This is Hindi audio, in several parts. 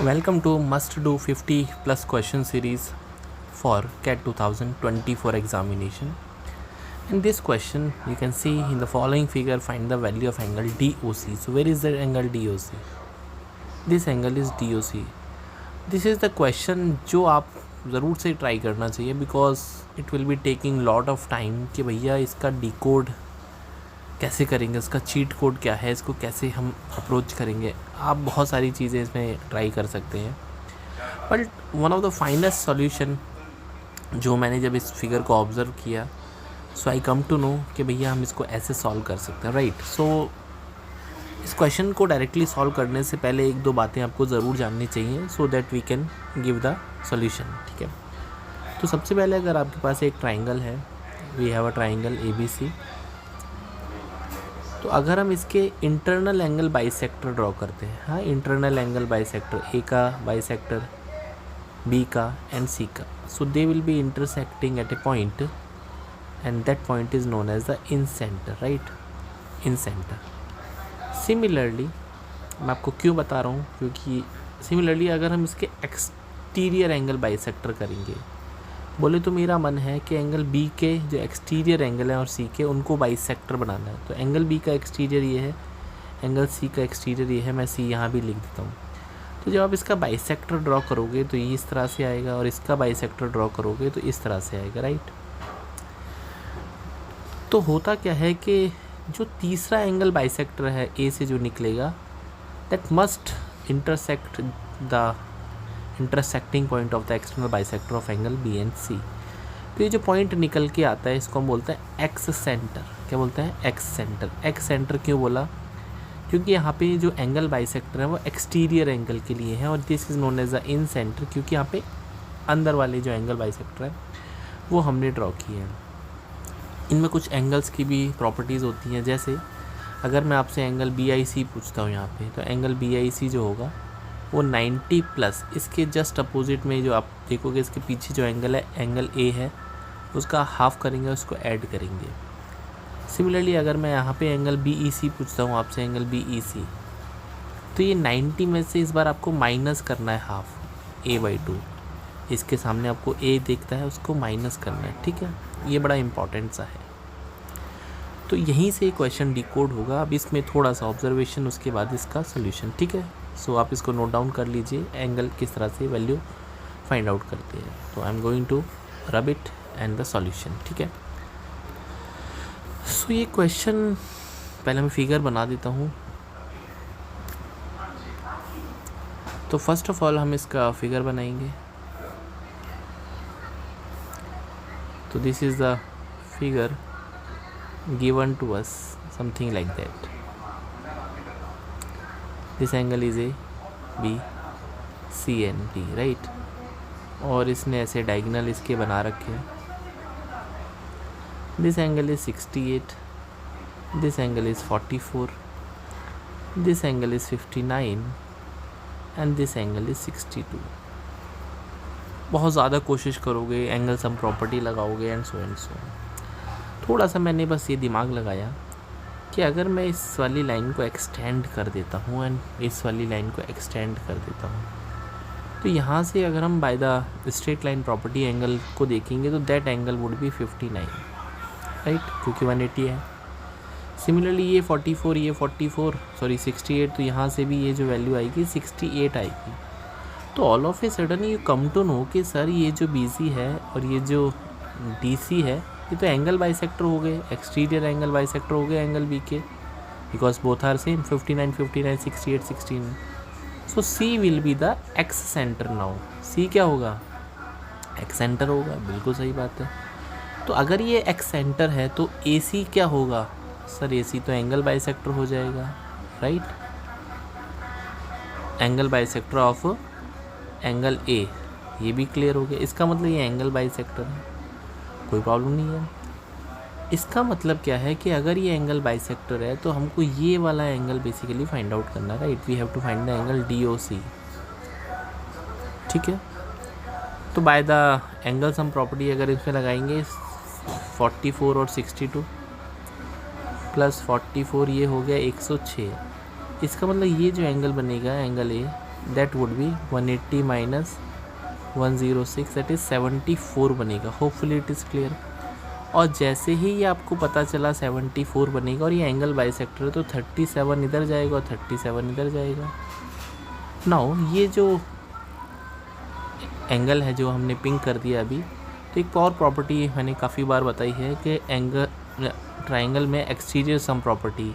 Welcome to Must Do 50 plus question series for CAT 2024 examination. In this question, you can see in the following figure, find the value of angle DOC. So where is the angle DOC? This angle is DOC. This is the question जो आप ज़रूर से ट्राई करना चाहिए because it will be taking lot of time कि भैया इसका decode कैसे करेंगे, उसका चीट कोड क्या है, इसको कैसे हम अप्रोच करेंगे. आप बहुत सारी चीज़ें इसमें ट्राई कर सकते हैं. But one of the finest solution जो मैंने जब इस फिगर को ऑब्ज़र्व किया, सो आई कम टू नो कि भैया हम इसको ऐसे सॉल्व कर सकते हैं, राइट. सो इस क्वेश्चन को डायरेक्टली सॉल्व करने से पहले एक दो बातें आपको ज़रूर जाननी चाहिए so that we can give the solution. ठीक है, तो सबसे पहले अगर आपके पास एक ट्राइंगल है, we have a triangle ABC. तो अगर हम इसके इंटरनल एंगल बाइसेक्टर ड्रॉ करते हैं, हाँ, इंटरनल एंगल बाइसेक्टर ए का बाइसेक्टर बी का एंड सी का, so they will be intersecting at a point and that point is known as the in centre, right, in centre. Similarly मैं आपको क्यों बता रहा हूँ, क्योंकि सिमिलरली अगर हम इसके एक्सटीरियर एंगल बाइसेक्टर करेंगे, बोले तो मेरा मन है कि एंगल बी के जो एक्सटीरियर एंगल है और सी के उनको बाइसेक्टर बनाना है. तो एंगल बी का एक्सटीरियर ये है, एंगल सी का एक्सटीरियर ये है, मैं सी यहाँ भी लिख देता हूँ. तो जब आप इसका बाइसेक्टर ड्रॉ करोगे तो ये इस तरह से आएगा और इसका बाइसेक्टर ड्रॉ करोगे तो इस तरह से आएगा, राइट. तो होता क्या है कि जो तीसरा एंगल बाइसेक्टर है ए से जो निकलेगा, that must intersect the intersecting point of the external bisector of angle B and C. तो ये जो पॉइंट निकल के आता है इसको हम बोलते हैं एक्स सेंटर. क्या बोलते हैं? X centre. एक्स सेंटर क्यों बोला? क्योंकि यहाँ पे जो एंगल बाइसेक्टर है वो एक्सटीरियर एंगल के लिए है और this is known as the in centre, क्योंकि यहाँ पे अंदर वाले जो एंगल बाइसेक्टर है वो हमने ड्रॉ किए हैं. इनमें कुछ एंगल्स की भी प्रॉपर्टीज़ होती हैं. जैसे अगर मैं आपसे एंगल BIC पूछता हूँ यहाँ पे, तो एंगल BIC जो होगा वो 90 प्लस, इसके जस्ट अपोजिट में जो आप देखोगे इसके पीछे जो एंगल है, एंगल A है, उसका हाफ करेंगे, उसको ऐड करेंगे. सिमिलरली अगर मैं यहाँ पे एंगल BEC पूछता हूँ आपसे, एंगल BEC, तो ये 90 में से इस बार आपको माइनस करना है हाफ, A/2. इसके सामने आपको A दिखता है, उसको माइनस करना है. ठीक है, ये बड़ा इंपॉर्टेंट सा है. तो यहीं से क्वेश्चन डिकोड होगा. अब इसमें थोड़ा सा ऑब्जर्वेशन, उसके बाद इसका सोल्यूशन. ठीक है, सो आप इसको नोट डाउन कर लीजिए, एंगल किस तरह से वैल्यू फाइंड आउट करते हैं. तो I am going to rub it and the solution. ठीक है, सो ये क्वेश्चन पहले मैं फिगर बना देता हूँ. तो फर्स्ट ऑफ ऑल हम इसका फिगर बनाएंगे. तो this is the figure given to us, something like that. This angle is A, B, C and D, right? और इसने ऐसे डायगोनल इसके बना रखे हैं. This angle is 68, this angle is 44, this angle is 59 and this angle is 62. बहुत ज़्यादा कोशिश करोगे, एंगल सम प्रॉपर्टी लगाओगे एंड सो एंड सो. थोड़ा सा मैंने बस ये दिमाग लगाया कि अगर मैं इस वाली लाइन को एक्सटेंड कर देता हूँ एंड इस वाली लाइन को एक्सटेंड कर देता हूँ, तो यहाँ से अगर हम by the straight line property angle को देखेंगे तो that angle would be 59, right, क्योंकि 180 है. सिमिलरली ये 44, ये 68, तो यहाँ से भी ये जो वैल्यू आएगी 68 आएगी. तो all of a sudden you come to know कि सर ये जो BC है और ये जो DC है, ये तो एंगल बाइसेक्टर हो गए, एक्सटीरियर एंगल बाइसेक्टर हो गए एंगल B के, because both are same, 59, 68, 16. So C will be the excentre. Now C क्या होगा? एक्स सेंटर होगा. बिल्कुल सही बात है. तो अगर ये एक्स सेंटर है तो AC क्या होगा? सर AC तो एंगल बाइसेक्टर हो जाएगा, right, angle bisector of angle A. ये भी क्लियर हो गया. इसका मतलब ये एंगल बाइसेक्टर है, कोई प्रॉब्लम नहीं है. इसका मतलब क्या है कि अगर ये एंगल बाइसेक्टर है तो हमको ये वाला एंगल बेसिकली फाइंड आउट करना है, right. We have to find the angle DOC. ठीक है, तो by the angle sum property अगर इसमें लगाएंगे 44 और 62 प्लस 44, ये हो गया 106. इसका मतलब ये जो एंगल बनेगा angle A, that would be 180 minus 106 that is 74 बनेगा। Hopefully it is clear. और जैसे ही ये आपको पता चला 74 बनेगा और ये एंगल बाइसेक्टर है, तो 37 इधर जाएगा और 37 इधर जाएगा। नाउ ये जो एंगल है जो हमने पिंक कर दिया अभी, तो एक और प्रॉपर्टी मैंने काफ़ी बार बताई है कि एंगल ट्राइंगल में एक्सटीरियर सम प्रॉपर्टी।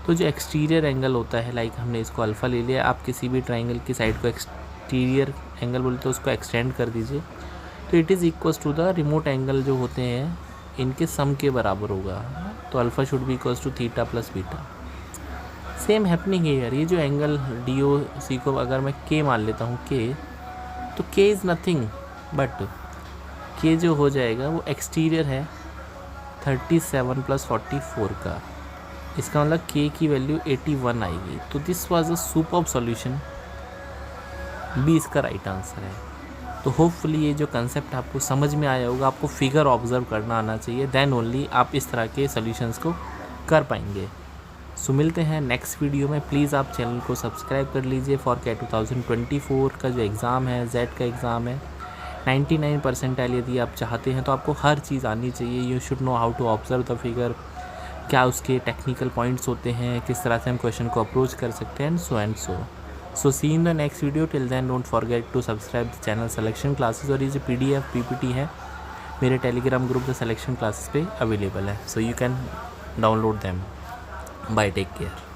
तो जो एक्सटीरियर एंगल होता है, लाइक हमने इसको अल्फ़ा ले लिया, आप किसी भी ट्राइंगल की साइड को एक्सटीरियर एंगल बोलते हैं, उसको एक्सटेंड कर दीजिए, तो it is equals to the remote angle जो होते हैं इनके सम के बराबर होगा। तो alpha should be equals to theta plus beta. Same happening है यार, ये जो एंगल डी ओ सी को अगर मैं के मान लेता हूँ के, तो के इज़ नथिंग बट के जो हो जाएगा वो एक्सटीरियर है 37 प्लस 44 का। इसका मतलब के की वैल्यू 81 आएगी। तो this was a superb solution, B इसका राइट आंसर है। तो होपफुली ये जो कंसेप्ट आपको समझ में आया होगा, आपको फिगर ऑब्जर्व करना आना चाहिए, देन ओनली आप इस तरह के सॉल्यूशंस को कर पाएंगे। सो मिलते हैं नेक्स्ट वीडियो में। प्लीज़ आप चैनल को सब्सक्राइब कर लीजिए फॉर के 2024 का जो एग्ज़ाम है, जेड का एग्ज़ाम है, 99 परसेंटाइल यदि आप चाहते हैं तो आपको हर चीज़ आनी चाहिए। You should know how to observe the figure, क्या उसके टेक्निकल पॉइंट्स होते हैं, किस तरह से हम क्वेश्चन को अप्रोच कर सकते हैं, and so. So see in the next video. Till then don't forget to subscribe the channel Selection Classes. और ये जो PDF PPT है मेरे Telegram group the Selection Classes पे अवेलेबल है, so you can download them. Bye, take care.